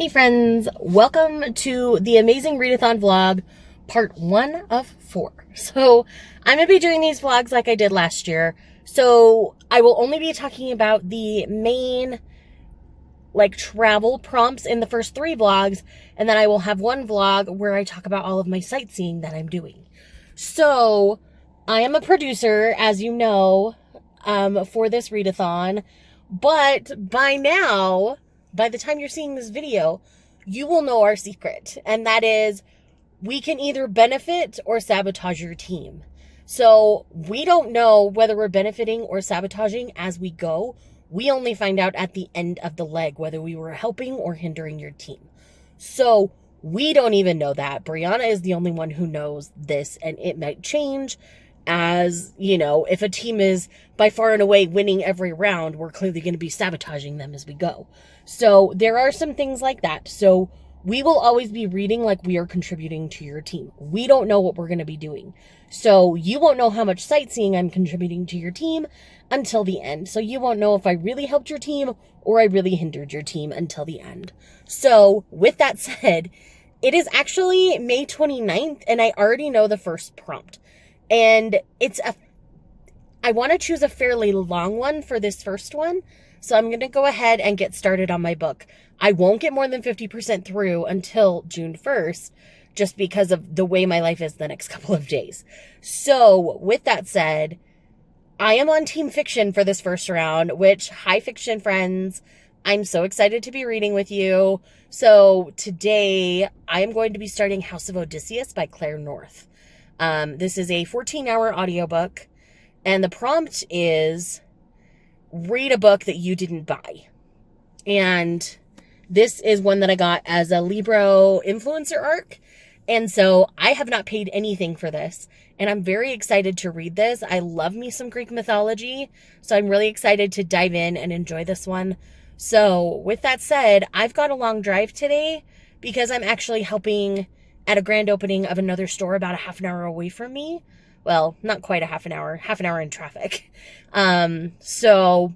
Hey friends, welcome to the Amazing Readathon vlog, part 1 of 4. So I'm going to be doing these vlogs like I did last year. So I will only be talking about the main travel prompts in the first 3 vlogs, and then I will have one vlog where I talk about all of my sightseeing that I'm doing. So I am a producer, as you know, for this readathon, but by now, by the time you're seeing this video, you will know our secret, and that is we can either benefit or sabotage your team. So we don't know whether we're benefiting or sabotaging as we go. We only find out at the end of the leg whether we were helping or hindering your team. So we don't even know that. Brianna is the only one who knows this, and it might change as, you know, if a team is by far and away winning every round, we're clearly going to be sabotaging them as we go. So there are some things like that. So we will always be reading like we are contributing to your team. We don't know what we're going to be doing. So you won't know how much sightseeing I'm contributing to your team until the end. So you won't know if I really helped your team or I really hindered your team until the end. So with that said, it is actually May 29th and I already know the first prompt. And I want to choose a fairly long one for this first one. So I'm going to go ahead and get started on my book. I won't get more than 50% through until June 1st, just because of the way my life is the next couple of days. So with that said, I am on Team Fiction for this first round, which, hi fiction friends, I'm so excited to be reading with you. So today I am going to be starting House of Odysseus by Claire North. This is a 14-hour audiobook, and the prompt is read a book that you didn't buy. And this is one that I got as a Libro influencer arc. And so I have not paid anything for this, and I'm very excited to read this. I love me some Greek mythology, so I'm really excited to dive in and enjoy this one. So with that said, I've got a long drive today because I'm actually helping at a grand opening of another store about a half an hour away from me. Well, not quite a half an hour in traffic. So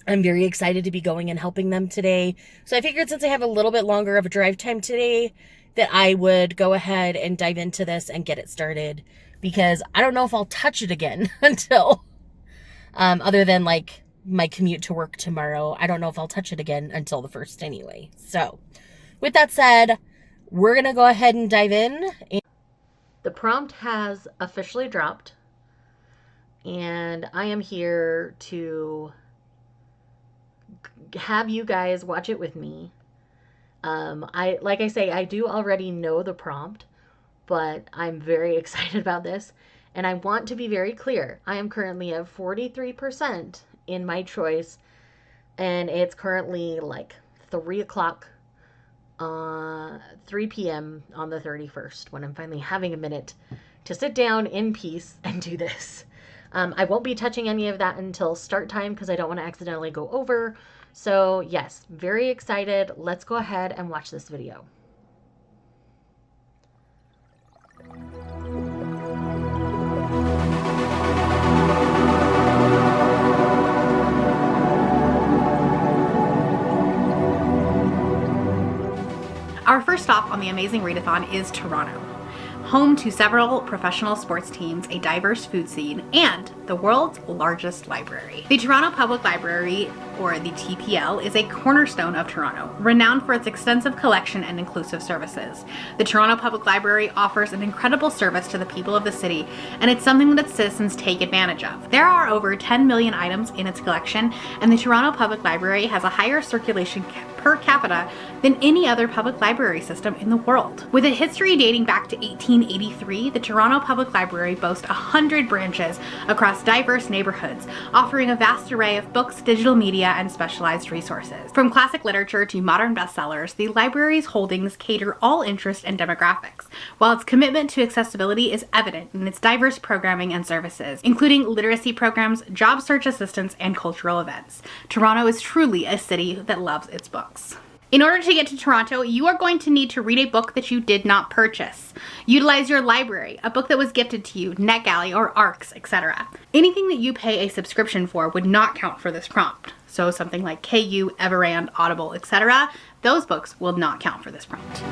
I'm very excited to be going and helping them today. So I figured since I have a little bit longer of a drive time today, that I would go ahead and dive into this and get it started, because I don't know if I'll touch it again until, other than like my commute to work tomorrow, I don't know if I'll touch it again until the 1st anyway. So with that said, we're going to go ahead and dive in. The prompt has officially dropped, and I am here to have you guys watch it with me. Like I say, I do already know the prompt, but I'm very excited about this, and I want to be very clear. I am currently at 43% in my choice, and it's currently like 3 p.m. on the 31st, when I'm finally having a minute to sit down in peace and do this. I won't be touching any of that until start time because I don't want to accidentally go over. So yes, very excited. Let's go ahead and watch this video. Our first stop on the Amazing Readathon is Toronto, home to several professional sports teams, a diverse food scene, and the world's largest library. The Toronto Public Library, or the TPL, is a cornerstone of Toronto, renowned for its extensive collection and inclusive services. The Toronto Public Library offers an incredible service to the people of the city, and it's something that its citizens take advantage of. There are over 10 million items in its collection, and the Toronto Public Library has a higher circulation per capita than any other public library system in the world. With a history dating back to 1883, the Toronto Public Library boasts 100 branches across diverse neighborhoods, offering a vast array of books, digital media, and specialized resources. From classic literature to modern bestsellers, the library's holdings cater all interests and demographics, while its commitment to accessibility is evident in its diverse programming and services, including literacy programs, job search assistance, and cultural events. Toronto is truly a city that loves its books. In order to get to Toronto, you are going to need to read a book that you did not purchase. Utilize your library, a book that was gifted to you, NetGalley or ARCS, etc. Anything that you pay a subscription for would not count for this prompt. so something like KU, Everand, Audible, etc., those books will not count for this prompt.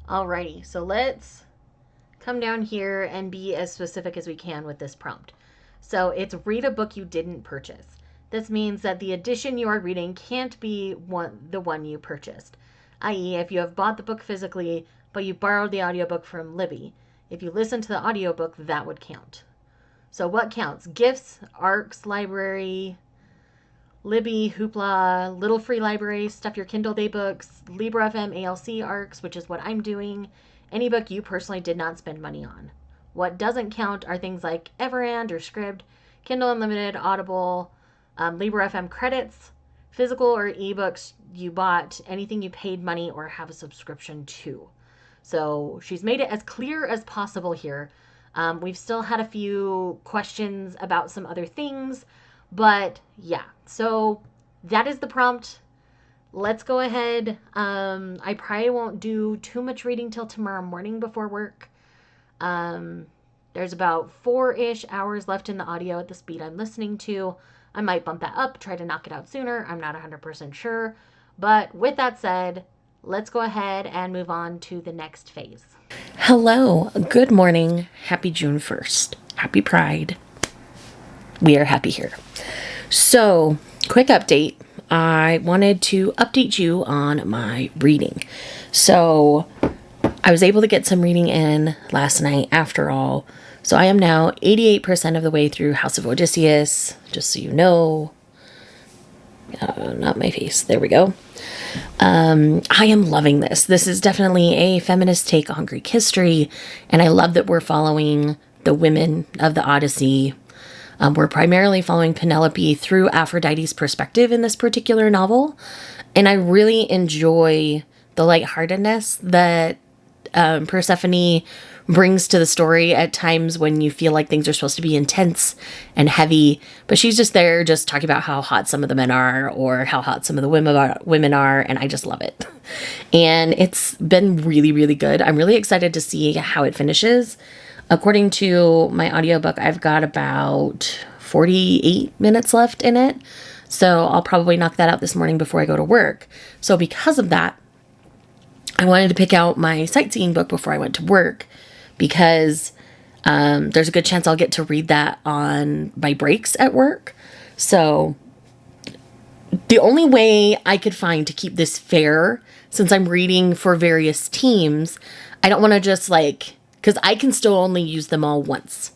Alrighty, so let's come down here and be as specific as we can with this prompt. So it's read a book you didn't purchase. This means that the edition you are reading can't be the one you purchased. I.e., if you have bought the book physically, but you borrowed the audiobook from Libby, if you listen to the audiobook, that would count. So what counts? Gifts, ARCs, library, Libby, Hoopla, Little Free Library, Stuff Your Kindle Day books, Libra.fm ALC ARCs, which is what I'm doing, any book you personally did not spend money on. What doesn't count are things like Everand or Scribd, Kindle Unlimited, Audible, Libra.fm credits, physical or ebooks you bought, anything you paid money or have a subscription to. So she's made it as clear as possible here. We've still had a few questions about some other things, but yeah, so that is the prompt. Let's go ahead. I probably won't do too much reading till tomorrow morning before work. There's about 4-ish hours left in the audio at the speed I'm listening to. I might bump that up, try to knock it out sooner. I'm not 100% sure. But with that said, let's go ahead and move on to the next phase. Hello, good morning. Happy June 1st. Happy Pride. We are happy here. So, quick update. I wanted to update you on my reading. So, I was able to get some reading in last night after all. So, I am now 88% of the way through House of Odysseus, just so you know. Not my face. There we go. I am loving this. This is definitely a feminist take on Greek history, and I love that we're following the women of the Odyssey. We're primarily following Penelope through Aphrodite's perspective in this particular novel, and I really enjoy the lightheartedness that Persephone brings to the story at times when you feel like things are supposed to be intense and heavy, but she's just there just talking about how hot some of the men are or how hot some of the women are, and I just love it. And it's been really, really good. I'm really excited to see how it finishes. According to my audiobook, I've got about 48 minutes left in it, so I'll probably knock that out this morning before I go to work. So because of that, I wanted to pick out my sightseeing book before I went to work, because there's a good chance I'll get to read that on my breaks at work. So the only way I could find to keep this fair, since I'm reading for various teams, I don't want to just because I can still only use them all once.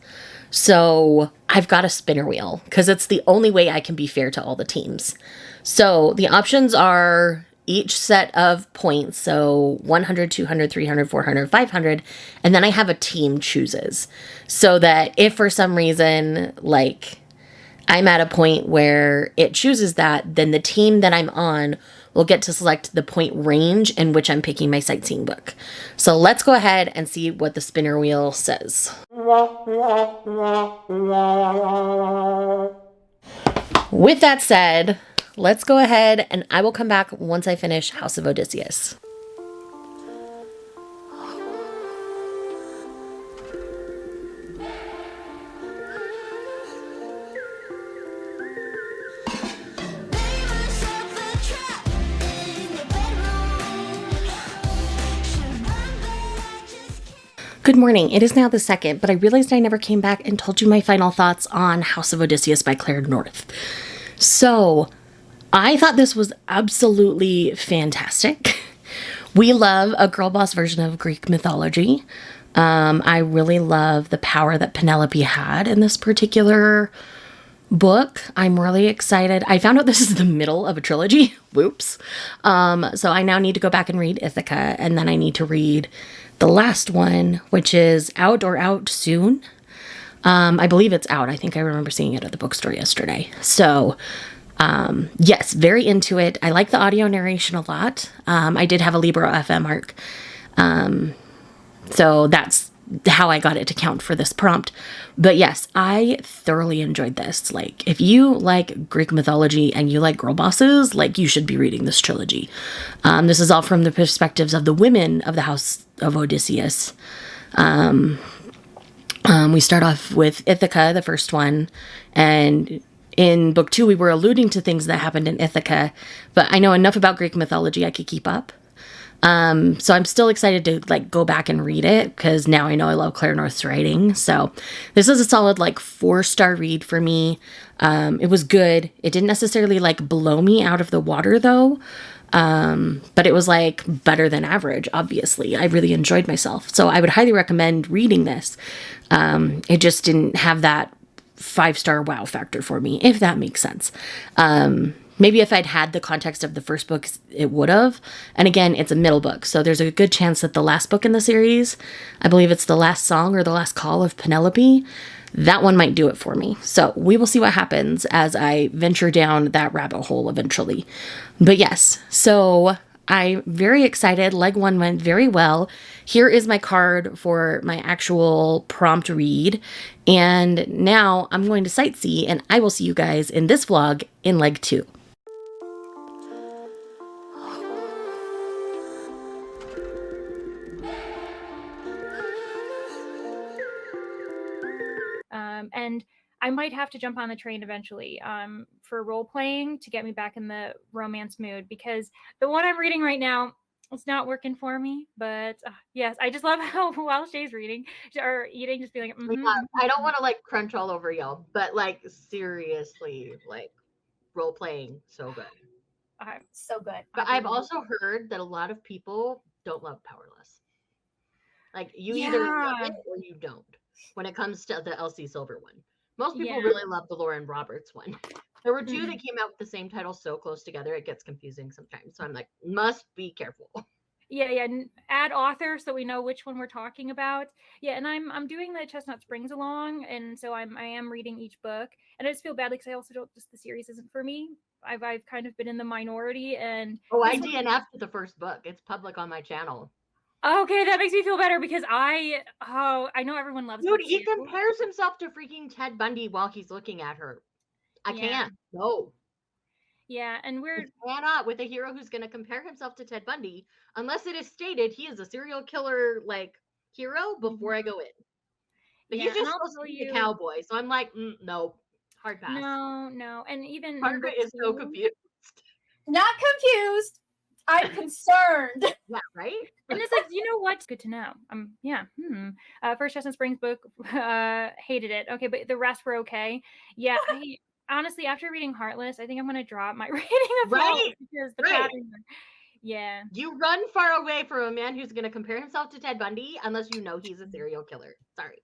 So I've got a spinner wheel, because it's the only way I can be fair to all the teams. So the options are each set of points, so 100, 200, 300, 400, 500, and then I have a team chooses. So that if for some reason, I'm at a point where it chooses that, then the team that I'm on will get to select the point range in which I'm picking my sightseeing book. So let's go ahead and see what the spinner wheel says. With that said, let's go ahead and I will come back once I finish House of Odysseus. Good morning. It is now the 2nd, but I realized I never came back and told you my final thoughts on House of Odysseus by Claire North. So, I thought this was absolutely fantastic. We love a girl boss version of Greek mythology. I really love the power that Penelope had in this particular book. I'm really excited. I found out this is the middle of a trilogy. Whoops. So I now need to go back and read Ithaca, and then I need to read the last one, which is out or out soon. I believe it's out. I think I remember seeing it at the bookstore yesterday. So, yes, very into it. I like the audio narration a lot. I did have a Libra FM arc. So that's how I got it to count for this prompt. But yes, I thoroughly enjoyed this. Like, if you like Greek mythology and you like girl bosses, like, you should be reading this trilogy. This is all from the perspectives of the women of the House of Odysseus. We start off with Ithaca, the first one, and in book 2, we were alluding to things that happened in Ithaca, but I know enough about Greek mythology I could keep up. So I'm still excited to like go back and read it because now I know I love Claire North's writing. So this is a solid like 4-star read for me. It was good. It didn't necessarily like blow me out of the water though. But it was like better than average, obviously. I really enjoyed myself. So I would highly recommend reading this. It just didn't have that 5-star wow factor for me, if that makes sense. Maybe if I'd had the context of the first book, it would have. And again, it's a middle book. So there's a good chance that the last book in the series, I believe it's the last song or the last call of Penelope, that one might do it for me. So we will see what happens as I venture down that rabbit hole eventually. But yes, so I'm very excited. Leg 1 went very well. Here is my card for my actual prompt read. And now I'm going to sightsee, and I will see you guys in this vlog in leg 2. And I might have to jump on the train eventually for role playing to get me back in the romance mood, because the one I'm reading right now, it's not working for me. But yes, I just love how while Shay's reading or eating, just being like, I don't want to like crunch all over y'all, but like seriously, like role playing, so good. so good. But I've also heard that a lot of people don't love Powerless. Like you either love it or you don't. When it comes to the Elsie Silver one, most people really love the Lauren Roberts one. There were 2 that came out with the same title so close together it gets confusing sometimes. So I'm like, must be careful. Yeah. Add author so we know which one we're talking about. Yeah, and I'm doing the Chestnut Springs along, and so I am reading each book, and I just feel badly because I also don't. Just the series isn't for me. I've kind of been in the minority, and I DNF'd the first book. It's public on my channel. Okay, that makes me feel better because I know everyone loves. Dude, he compares himself to freaking Ted Bundy while he's looking at her. I can't. No. Yeah, and you cannot with a hero who's going to compare himself to Ted Bundy unless it is stated he is a serial killer like hero before I go in. But he's just supposed to be a cowboy, so I'm like, no, hard pass. No, and even Margaret is so confused. Not confused. I'm concerned. Yeah, right? And it's like, you know what? Good to know. First Chestnut Springs book, hated it. Okay, but the rest were okay. Yeah, I honestly, after reading Heartless, I think I'm gonna drop my rating of right because the patterns are, you run far away from a man who's gonna compare himself to Ted Bundy unless you know he's a serial killer. Sorry.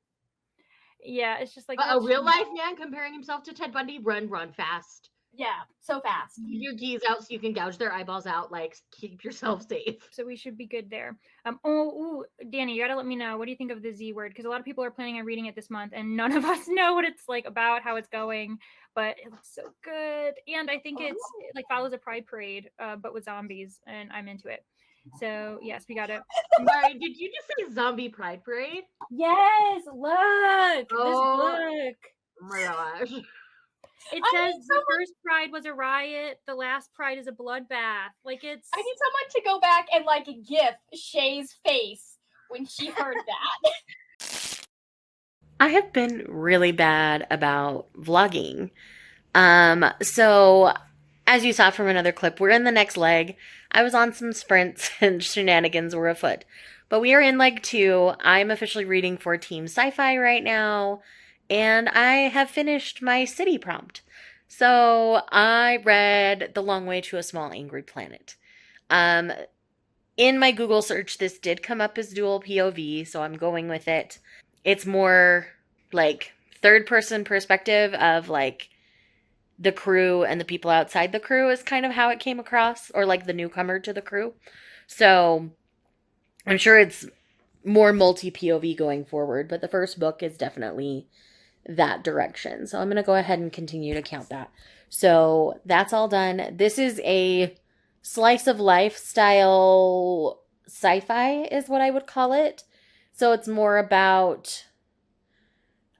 Yeah, it's just like a real life man comparing himself to Ted Bundy, run fast. Yeah, so fast. Keep your keys out so you can gouge their eyeballs out. Like, keep yourself safe. So we should be good there. Danny, you gotta let me know. What do you think of the Z word? Because a lot of people are planning on reading it this month, and none of us know what it's like about, how it's going. But it looks so good, and I think it like follows a pride parade, but with zombies, and I'm into it. So yes, we got it. Sorry, did you just say zombie pride parade? Yes, look. This book. Oh my gosh. It says the first pride was a riot. The last pride is a bloodbath. Like it's. I need someone to go back and like gif Shay's face when she heard that. I have been really bad about vlogging. So as you saw from another clip, we're in the next leg. I was on some sprints and shenanigans were afoot. But we are in leg 2. I'm officially reading for Team Sci-Fi right now. And I have finished my city prompt. So I read The Long Way to a Small Angry Planet. In my Google search, this did come up as dual POV, so I'm going with it. It's more like third-person perspective of like the crew and the people outside the crew is kind of how it came across, or like the newcomer to the crew. So I'm sure it's more multi-POV going forward, but the first book is definitely that direction. So I'm going to go ahead and continue to count that. So that's all done. This is a slice of life style sci-fi is what I would call it. So it's more about,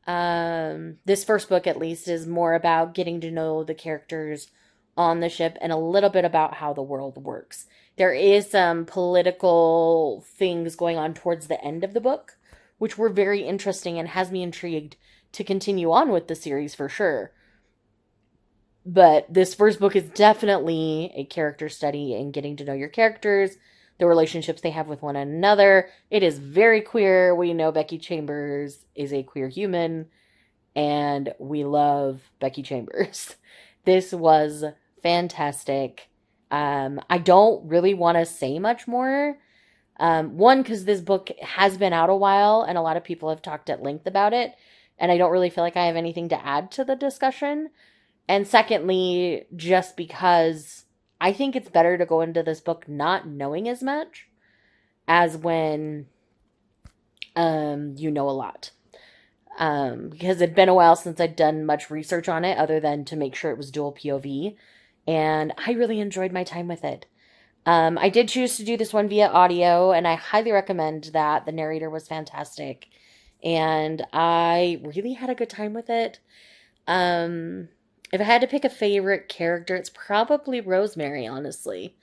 this first book at least is more about getting to know the characters on the ship and a little bit about how the world works. There is some political things going on towards the end of the book, which were very interesting and has me intrigued to continue on with the series for sure. But this first book is definitely a character study in getting to know your characters, the relationships they have with one another. It is very queer. We know Becky Chambers is a queer human, and we love Becky Chambers. This was fantastic. I don't really want to say much more. One, because this book has been out a while, and a lot of people have talked at length about it, and I don't really feel like I have anything to add to the discussion. And secondly, just because I think it's better to go into this book not knowing as much as when you know a lot. Because it'd been a while since I'd done much research on it other than to make sure it was dual POV. And I really enjoyed my time with it. I did choose to do this one via audio, and I highly recommend that. The narrator was fantastic. And I really had a good time with it. If I had to pick a favorite character, it's probably Rosemary, honestly.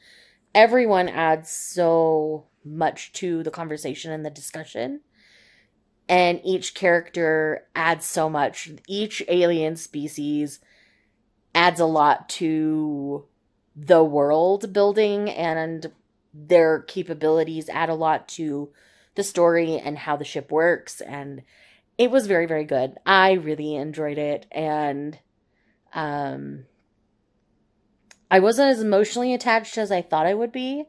Everyone adds so much to the conversation and the discussion. And each character adds so much. Each alien species adds a lot to the world building, and their capabilities add a lot to the story and how the ship works. And it was very, very good. I really enjoyed it. And I wasn't as emotionally attached as I thought I would be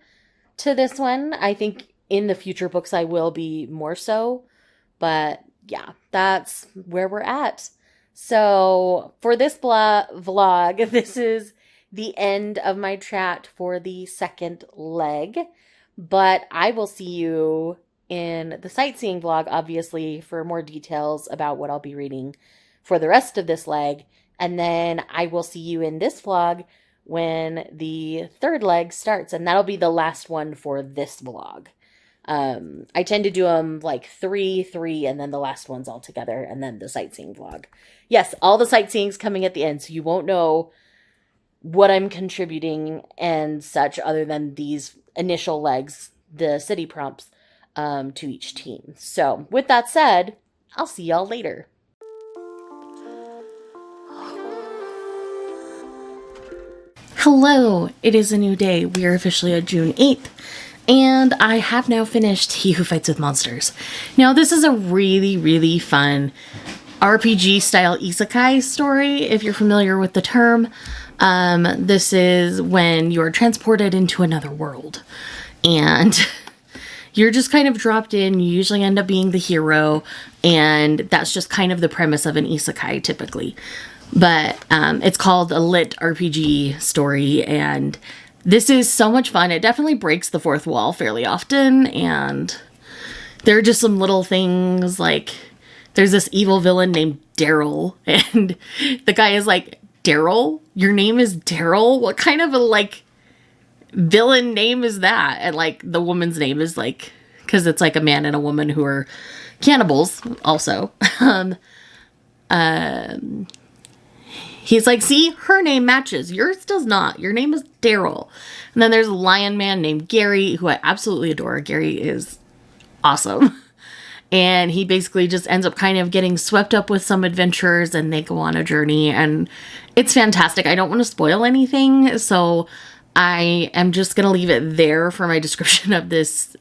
to this one. I think in the future books I will be more so. But yeah, that's where we're at. So for this vlog, this is the end of my chat for the second leg. But I will see you in the sightseeing vlog, obviously, for more details about what I'll be reading for the rest of this leg. And then I will see you in this vlog when the third leg starts. And that'll be the last one for this vlog. I tend to do them like three, and then the last one's all together, and then the sightseeing vlog. Yes, all the sightseeing's coming at the end, so you won't know what I'm contributing and such other than these initial legs, the city prompts, to each team. So with that said, I'll see y'all later. Hello, it is a new day. We are officially on June 8th, and I have now finished He Who Fights with Monsters. Now, this is a really, really fun RPG-style isekai story, if you're familiar with the term. This is when you're transported into another world, and you're just kind of dropped in. You usually end up being the hero, and that's just kind of the premise of an isekai, typically. But it's called a lit RPG story, and this is so much fun. It definitely breaks the fourth wall fairly often, and there are just some little things, like there's this evil villain named Daryl, and the guy is like, Daryl? Your name is Daryl? What kind of a, like, villain name is that? And, like, the woman's name is, like, because it's, like, a man and a woman who are cannibals, also. He's like, see, her name matches. Yours does not. Your name is Daryl. And then there's a lion man named Gary, who I absolutely adore. Gary is awesome. And he basically just ends up kind of getting swept up with some adventures, and they go on a journey, and it's fantastic. I don't want to spoil anything, so I am just going to leave it there for my description of this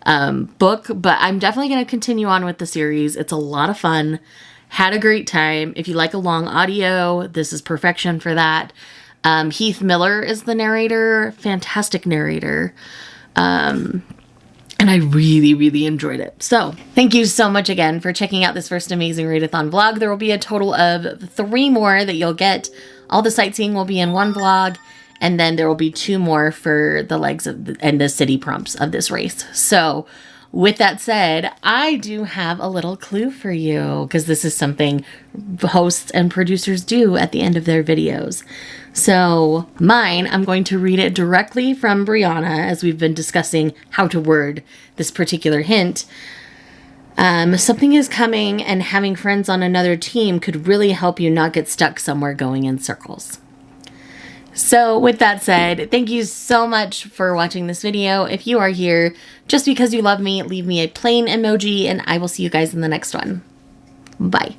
book, but I'm definitely going to continue on with the series. It's a lot of fun. Had a great time. If you like a long audio, this is perfection for that. Heath Miller is the narrator. Fantastic narrator. And I really, really enjoyed it. So thank you so much again for checking out this first Amazing Readathon vlog. There will be a total of 3 more that you'll get. All the sightseeing will be in one vlog, and then there will be 2 more for the legs of and the city prompts of this race. So with that said, I do have a little clue for you, because this is something hosts and producers do at the end of their videos. So mine, I'm going to read it directly from Brianna, as we've been discussing how to word this particular hint. Something is coming, and having friends on another team could really help you not get stuck somewhere going in circles. So with that said, thank you so much for watching this video. If you are here just because you love me, leave me a plain emoji, and I will see you guys in the next one. Bye.